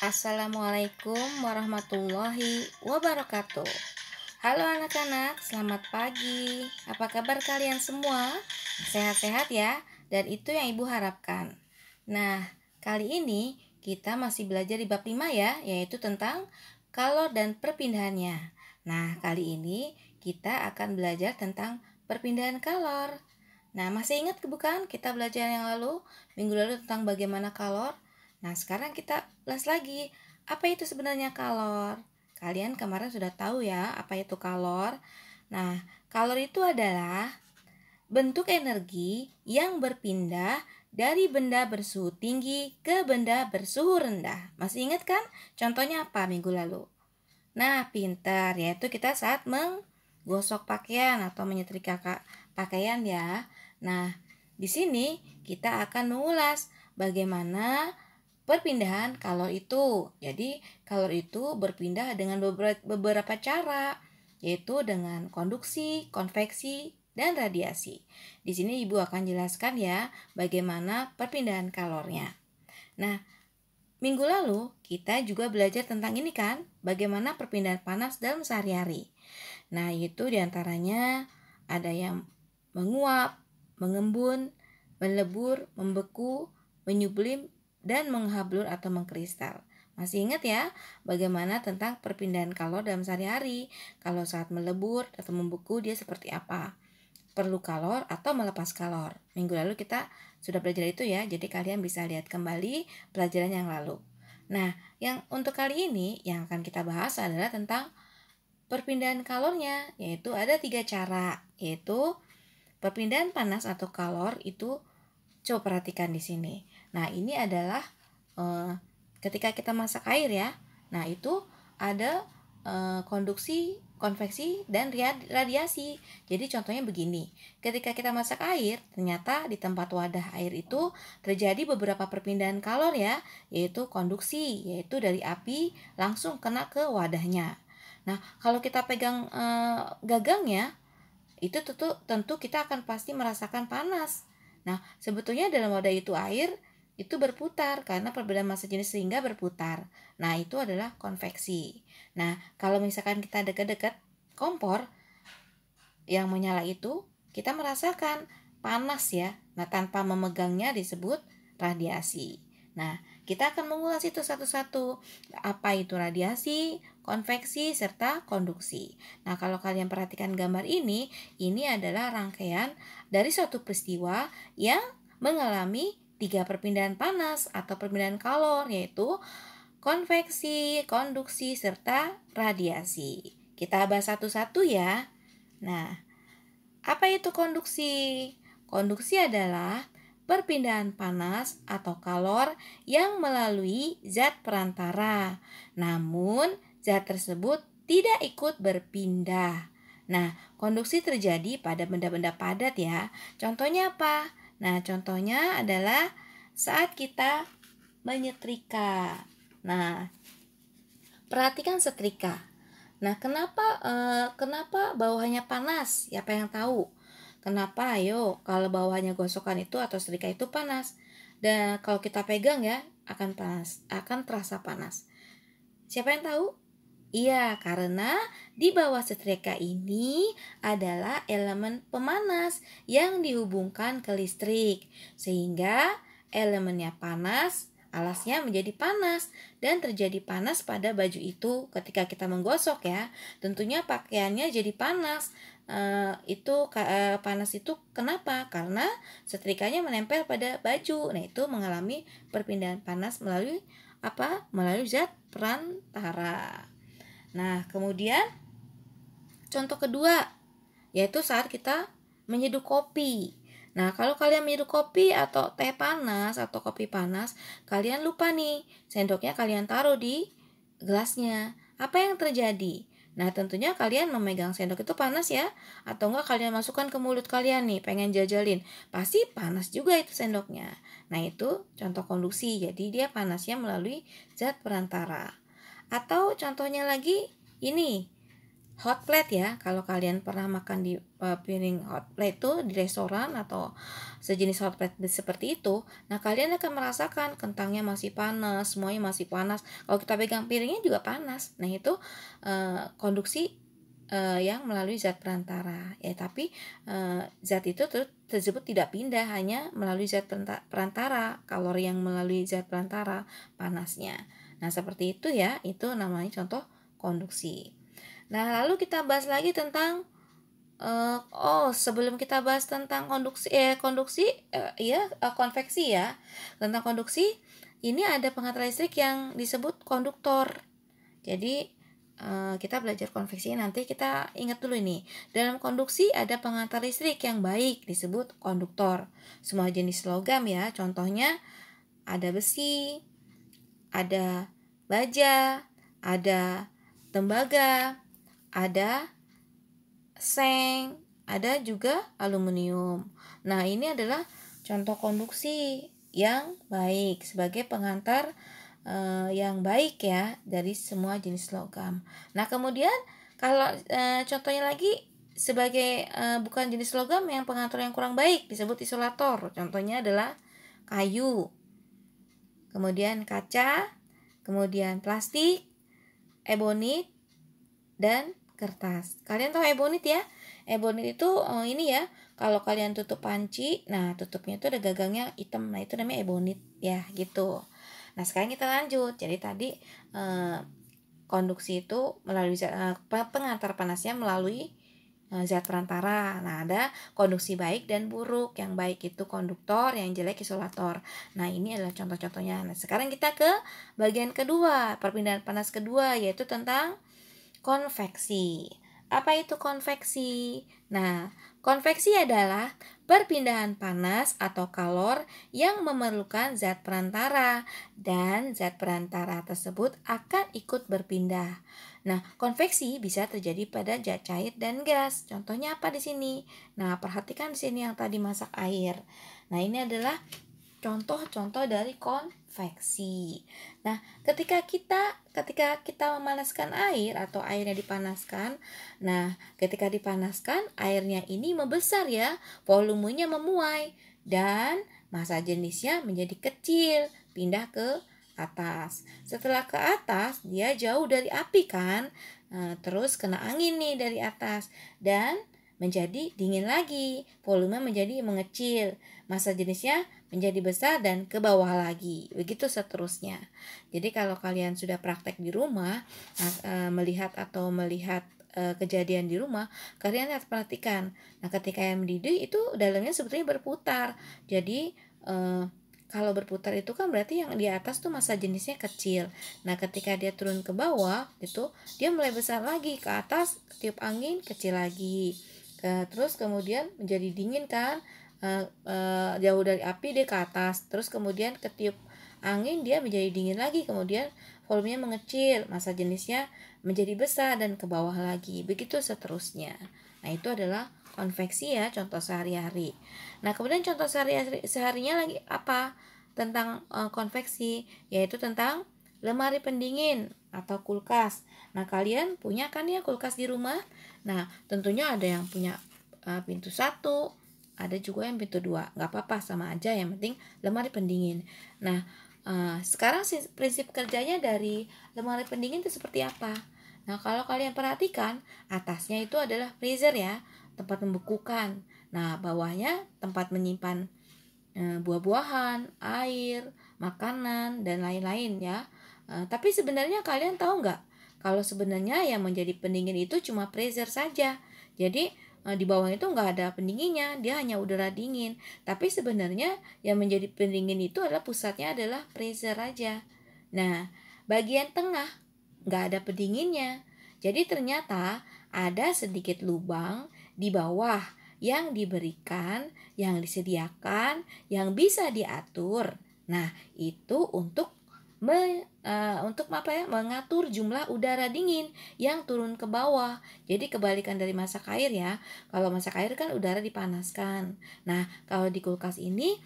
Assalamualaikum warahmatullahi wabarakatuh. Halo anak-anak, selamat pagi. Apa kabar kalian semua? Sehat-sehat ya? Dan itu yang Ibu harapkan. Nah, kali ini kita masih belajar di bab 5 ya, yaitu tentang kalor dan perpindahannya. Nah, kali ini kita akan belajar tentang perpindahan kalor. Nah, masih ingat bukan kita belajar yang lalu, minggu lalu tentang bagaimana kalor? Nah, sekarang kita ulas lagi. Apa itu sebenarnya kalor? Kalian kemarin sudah tahu ya apa itu kalor. Nah, kalor itu adalah bentuk energi yang berpindah dari benda bersuhu tinggi ke benda bersuhu rendah. Masih ingat kan? Contohnya apa minggu lalu? Nah, pintar, yaitu kita saat menggosok pakaian atau menyetrika pakaian ya. Nah, di sini kita akan mengulas bagaimana perpindahan kalor itu. Jadi, kalor itu berpindah dengan beberapa cara, yaitu dengan konduksi, konveksi, dan radiasi. Di sini Ibu akan jelaskan ya bagaimana perpindahan kalornya. Nah, minggu lalu kita juga belajar tentang ini kan, bagaimana perpindahan panas dalam sehari-hari. Nah, itu diantaranya ada yang menguap, mengembun, melebur, membeku, menyublim, dan menghablur atau mengkristal. Masih ingat ya bagaimana tentang perpindahan kalor dalam sehari-hari? Kalau saat melebur atau membeku dia seperti apa? Perlu kalor atau melepas kalor. Minggu lalu kita sudah belajar itu ya, jadi kalian bisa lihat kembali pelajaran yang lalu. Nah, yang untuk kali ini yang akan kita bahas adalah tentang perpindahan kalornya, yaitu ada 3 cara, yaitu perpindahan panas atau kalor itu. Coba perhatikan di sini. Nah, ini adalah ketika kita masak air ya. Nah, itu ada konduksi, konveksi, dan radiasi. Jadi contohnya begini. Ketika kita masak air, ternyata di tempat wadah air itu terjadi beberapa perpindahan kalor ya, yaitu konduksi, yaitu dari api langsung kena ke wadahnya. Nah, kalau kita pegang gagangnya, itu tentu kita akan pasti merasakan panas. Nah, sebetulnya dalam wadah itu air itu berputar karena perbedaan massa jenis sehingga berputar. Nah, itu adalah konveksi. Nah, kalau misalkan kita dekat-dekat kompor yang menyala itu, kita merasakan panas ya. Nah, tanpa memegangnya disebut radiasi. Nah, kita akan mengulas itu satu-satu. Apa itu radiasi, konveksi, serta konduksi. Nah, kalau kalian perhatikan gambar ini adalah rangkaian dari suatu peristiwa yang mengalami 3 perpindahan panas atau perpindahan kalor, yaitu konveksi, konduksi, serta radiasi. Kita bahas satu-satu ya. Nah, apa itu konduksi? Konduksi adalah perpindahan panas atau kalor yang melalui zat perantara. Namun, zat tersebut tidak ikut berpindah. Nah, konduksi terjadi pada benda-benda padat ya. Contohnya apa? Nah, contohnya adalah saat kita menyetrika. Nah, perhatikan setrika. Nah, kenapa bawahannya panas? Siapa yang tahu? Kenapa? Ayo, kalau bawahannya gosokan itu atau setrika itu panas. Dan kalau kita pegang ya, akan panas, akan terasa panas. Siapa yang tahu? Iya, karena di bawah setrika ini adalah elemen pemanas yang dihubungkan ke listrik. Sehingga elemennya panas, alasnya menjadi panas dan terjadi panas pada baju itu ketika kita menggosok ya. Tentunya pakaiannya jadi panas. Panas itu kenapa? Karena setrikanya menempel pada baju. Nah, itu mengalami perpindahan panas melalui apa? Melalui zat perantara. Nah, kemudian contoh kedua yaitu saat kita menyeduh kopi. Nah, kalau kalian menyeduh kopi atau teh panas atau kopi panas, kalian lupa nih, sendoknya kalian taruh di gelasnya. Apa yang terjadi? Nah, tentunya kalian memegang sendok itu panas ya, atau enggak kalian masukkan ke mulut kalian nih, pengen jajalin. Pasti panas juga itu sendoknya. Nah, itu contoh konduksi, jadi dia panasnya melalui zat perantara. Atau contohnya lagi ini, hot plate ya. Kalau kalian pernah makan di piring hot plate itu di restoran atau sejenis hot plate seperti itu, nah kalian akan merasakan kentangnya masih panas, semuanya masih panas. Kalau kita pegang piringnya juga panas. Nah itu konduksi yang melalui zat perantara ya, tapi zat itu tersebut tidak pindah, hanya melalui zat perantara, kalori yang melalui zat perantara panasnya. Nah seperti itu ya, itu namanya contoh konduksi. Nah lalu kita bahas lagi tentang sebelum kita bahas tentang konveksi ya, tentang konduksi ini ada pengantar listrik yang disebut konduktor. Jadi kita belajar konveksi, nanti kita ingat dulu ini. Dalam konduksi ada pengantar listrik yang baik disebut konduktor. Semua jenis logam ya, contohnya ada besi, ada baja, ada tembaga, ada seng, ada juga aluminium. Nah ini adalah contoh konduksi yang baik sebagai pengantar yang baik ya dari semua jenis logam. Nah kemudian kalau contohnya lagi sebagai bukan jenis logam yang pengatur yang kurang baik disebut isolator. Contohnya adalah kayu, kemudian kaca, kemudian plastik, ebonit, dan kertas. Kalian tahu ebonit ya? Ebonit itu ini ya, kalau kalian tutup panci, nah tutupnya itu ada gagangnya hitam, nah itu namanya ebonit ya gitu. Nah sekarang kita lanjut. Jadi tadi konduksi itu melalui pengantar panasnya melalui zat perantara. Nah ada konduksi baik dan buruk. Yang baik itu konduktor, yang jelek isolator. Nah ini adalah contoh-contohnya. Nah sekarang kita ke bagian kedua, perpindahan panas kedua, yaitu tentang konveksi. Apa itu konveksi? Nah, konveksi adalah perpindahan panas atau kalor yang memerlukan zat perantara, dan zat perantara tersebut akan ikut berpindah. Nah, konveksi bisa terjadi pada zat cair dan gas. Contohnya apa di sini? Nah, perhatikan di sini yang tadi masak air. Nah, ini adalah contoh-contoh dari konveksi. Nah, ketika kita memanaskan air atau airnya dipanaskan, nah, ketika dipanaskan airnya ini membesar ya, volumenya memuai dan massa jenisnya menjadi kecil, pindah ke atas. Setelah ke atas, dia jauh dari api kan? Nah, terus kena angin nih dari atas dan menjadi dingin lagi, volume menjadi mengecil, massa jenisnya menjadi besar dan ke bawah lagi, begitu seterusnya. Jadi kalau kalian sudah praktek di rumah, melihat kejadian di rumah, kalian harus perhatikan. Nah ketika yang mendidih itu dalamnya sebetulnya berputar. Jadi kalau berputar itu kan berarti yang di atas tuh massa jenisnya kecil. Nah ketika dia turun ke bawah itu dia mulai besar lagi, ke atas tiup angin kecil lagi. Terus kemudian menjadi dingin kan, jauh dari api dia ke atas, terus kemudian ketiup angin dia menjadi dingin lagi, kemudian volumenya mengecil, massa jenisnya menjadi besar dan ke bawah lagi, begitu seterusnya. Nah itu adalah konveksi ya, contoh sehari-hari. Nah kemudian contoh seharinya lagi apa tentang konveksi, yaitu tentang lemari pendingin atau kulkas. Nah kalian punya kan ya kulkas di rumah? Nah tentunya ada yang punya pintu 1, ada juga yang pintu 2. Nggak apa-apa, sama aja, yang penting lemari pendingin. Nah sekarang prinsip kerjanya dari lemari pendingin itu seperti apa? Nah kalau kalian perhatikan, atasnya itu adalah freezer ya, tempat membekukan. Nah bawahnya tempat menyimpan buah-buahan, air, makanan, dan lain-lain ya. Tapi sebenarnya kalian tahu nggak kalau sebenarnya yang menjadi pendingin itu cuma freezer saja. Jadi di bawah itu nggak ada pendinginnya, dia hanya udara dingin. Tapi sebenarnya yang menjadi pendingin itu adalah pusatnya adalah freezer aja. Nah bagian tengah nggak ada pendinginnya. Jadi ternyata ada sedikit lubang di bawah yang diberikan, yang disediakan, yang bisa diatur. Nah, itu untuk mengatur jumlah udara dingin yang turun ke bawah. Jadi kebalikan dari masak air ya. Kalau masak air kan udara dipanaskan. Nah, kalau di kulkas ini,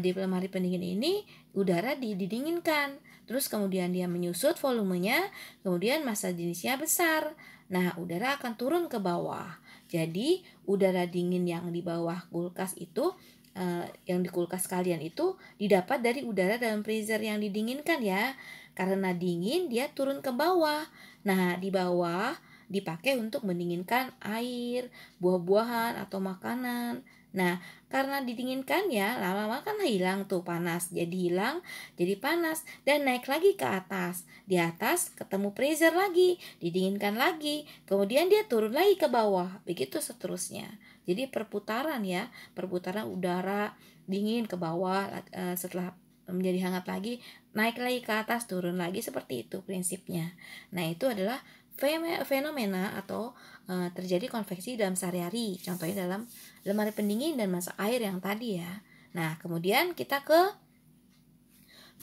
di lemari pendingin ini udara didinginkan. Terus kemudian dia menyusut volumenya, kemudian massa jenisnya besar. Nah, udara akan turun ke bawah. Jadi udara dingin yang di bawah kulkas itu yang di kulkas kalian itu didapat dari udara dalam freezer yang didinginkan ya. Karena dingin dia turun ke bawah. Nah, di bawah dipakai untuk mendinginkan air, buah-buahan atau makanan. Nah, karena didinginkan ya, lama-lama kan hilang tuh panas. Jadi hilang, jadi panas dan naik lagi ke atas. Di atas ketemu freezer lagi, didinginkan lagi. Kemudian dia turun lagi ke bawah. Begitu seterusnya. Jadi perputaran ya, perputaran udara dingin ke bawah, setelah menjadi hangat lagi, naik lagi ke atas, turun lagi, seperti itu prinsipnya. Nah, itu adalah fenomena atau terjadi konveksi dalam sehari-hari. Contohnya dalam lemari pendingin dan masak air yang tadi ya. Nah, kemudian kita ke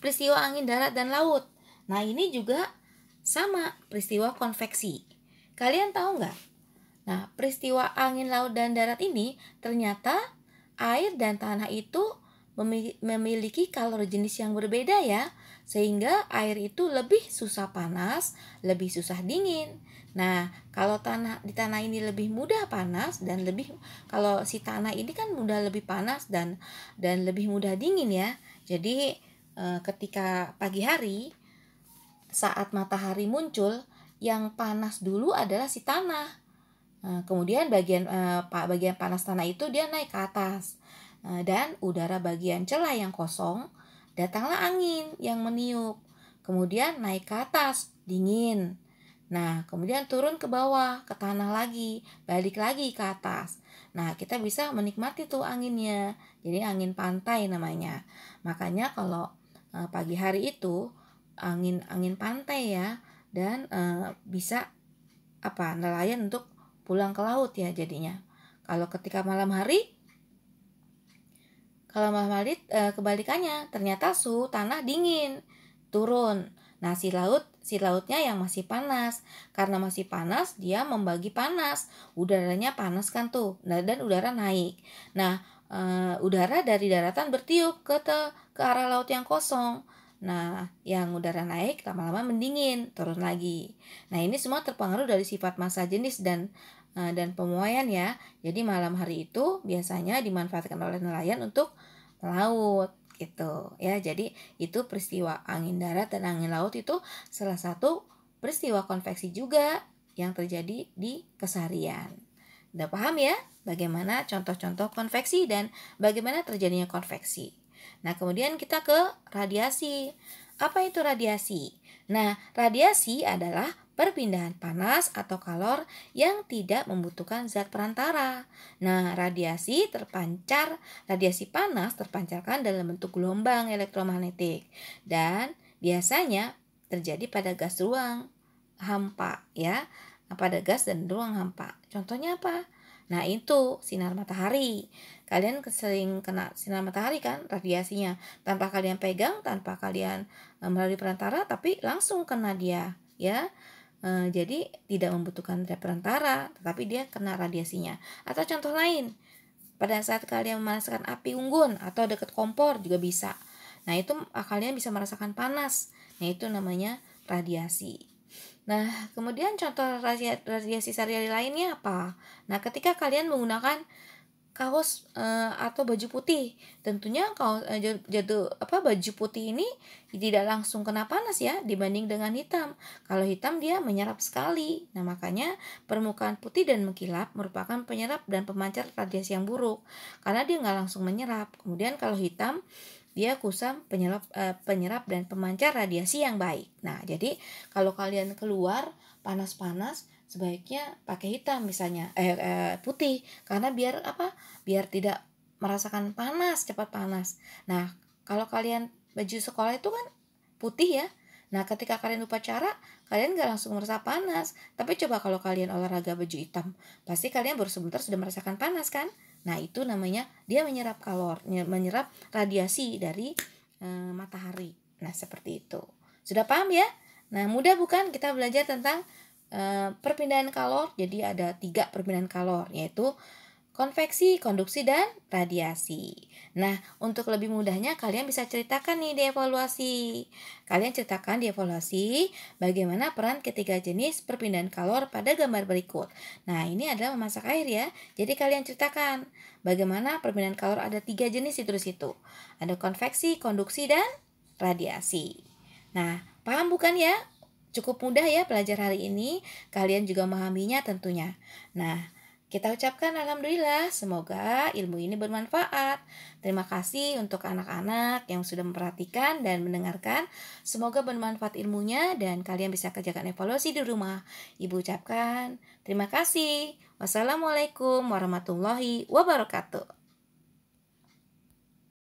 peristiwa angin darat dan laut. Nah, ini juga sama, peristiwa konveksi. Kalian tahu nggak? Nah, peristiwa angin laut dan darat ini ternyata air dan tanah itu memiliki kalor jenis yang berbeda ya, sehingga air itu lebih susah panas, lebih susah dingin. Nah, kalau di tanah ini lebih mudah panas dan kalau si tanah ini kan mudah lebih panas dan lebih mudah dingin ya. Jadi ketika pagi hari saat matahari muncul, yang panas dulu adalah si tanah. Kemudian bagian panas tanah itu dia naik ke atas. Dan udara bagian celah yang kosong, datanglah angin yang meniup. Kemudian naik ke atas, dingin. Nah, kemudian turun ke bawah, ke tanah lagi, balik lagi ke atas. Nah, kita bisa menikmati tuh anginnya. Jadi angin pantai namanya. Makanya kalau pagi hari itu angin pantai ya, dan bisa nelayan untuk pulang ke laut ya jadinya. Kalau ketika malam hari kebalikannya, ternyata suhu tanah dingin, turun. Nah, si lautnya yang masih panas. Karena masih panas, dia membagi panas. Udaranya panas kan tuh, dan udara naik. Nah, udara dari daratan bertiup ke arah laut yang kosong. Nah, yang udara naik lama-lama mendingin, turun lagi. Nah, ini semua terpengaruh dari sifat massa jenis dan pemuaian ya. Jadi malam hari itu biasanya dimanfaatkan oleh nelayan untuk melaut gitu ya. Jadi itu peristiwa angin darat dan angin laut itu salah satu peristiwa konveksi juga yang terjadi di keseharian. Udah paham ya bagaimana contoh-contoh konveksi dan bagaimana terjadinya konveksi. Nah, kemudian kita ke radiasi. Apa itu radiasi? Nah, radiasi adalah perpindahan panas atau kalor yang tidak membutuhkan zat perantara. Nah, radiasi panas terpancarkan dalam bentuk gelombang elektromagnetik dan biasanya terjadi pada gas ruang hampa ya, pada gas dan ruang hampa. Contohnya apa? Nah, itu sinar matahari. Kalian sering kena sinar matahari kan, radiasinya. Tanpa kalian pegang, tanpa kalian melalui perantara, tapi langsung kena dia, ya. Jadi tidak membutuhkan perantara, tetapi dia kena radiasinya. Atau contoh lain, pada saat kalian memanaskan api unggun atau dekat kompor juga bisa. Nah, itu kalian bisa merasakan panas. Nah, itu namanya radiasi. Nah, kemudian contoh radiasi sehari-hari lainnya apa? Nah, ketika kalian menggunakan kaos atau baju putih, tentunya baju putih ini tidak langsung kena panas ya dibanding dengan hitam. Kalau hitam dia menyerap sekali. Nah, makanya permukaan putih dan mengkilap merupakan penyerap dan pemancar radiasi yang buruk karena dia nggak langsung menyerap. Kemudian kalau hitam dia kusam, penyerap dan pemancar radiasi yang baik. Nah, jadi kalau kalian keluar panas-panas sebaiknya pakai hitam misalnya putih, karena biar tidak merasakan panas, cepat panas. Nah, kalau kalian baju sekolah itu kan putih ya. Nah, ketika kalian upacara, kalian gak langsung merasa panas. Tapi coba kalau kalian olahraga baju hitam, pasti kalian baru sebentar sudah merasakan panas kan? Nah, itu namanya dia menyerap menyerap radiasi dari matahari. Nah, seperti itu. Sudah paham ya? Nah, mudah bukan kita belajar tentang perpindahan kalor? Jadi ada 3 perpindahan kalor, yaitu konveksi, konduksi, dan radiasi. Nah, untuk lebih mudahnya kalian bisa ceritakan nih di evaluasi. Kalian ceritakan di evaluasi bagaimana peran ketiga jenis perpindahan kalor pada gambar berikut. Nah, ini adalah memasak air ya. Jadi kalian ceritakan bagaimana perpindahan kalor ada 3 jenis itu di situ. Ada konveksi, konduksi, dan radiasi. Nah, paham bukan ya? Cukup mudah ya belajar hari ini. Kalian juga memahaminya tentunya. Nah, kita ucapkan alhamdulillah, semoga ilmu ini bermanfaat. Terima kasih untuk anak-anak yang sudah memperhatikan dan mendengarkan. Semoga bermanfaat ilmunya dan kalian bisa kerjakan evaluasi di rumah. Ibu ucapkan terima kasih. Wassalamualaikum warahmatullahi wabarakatuh.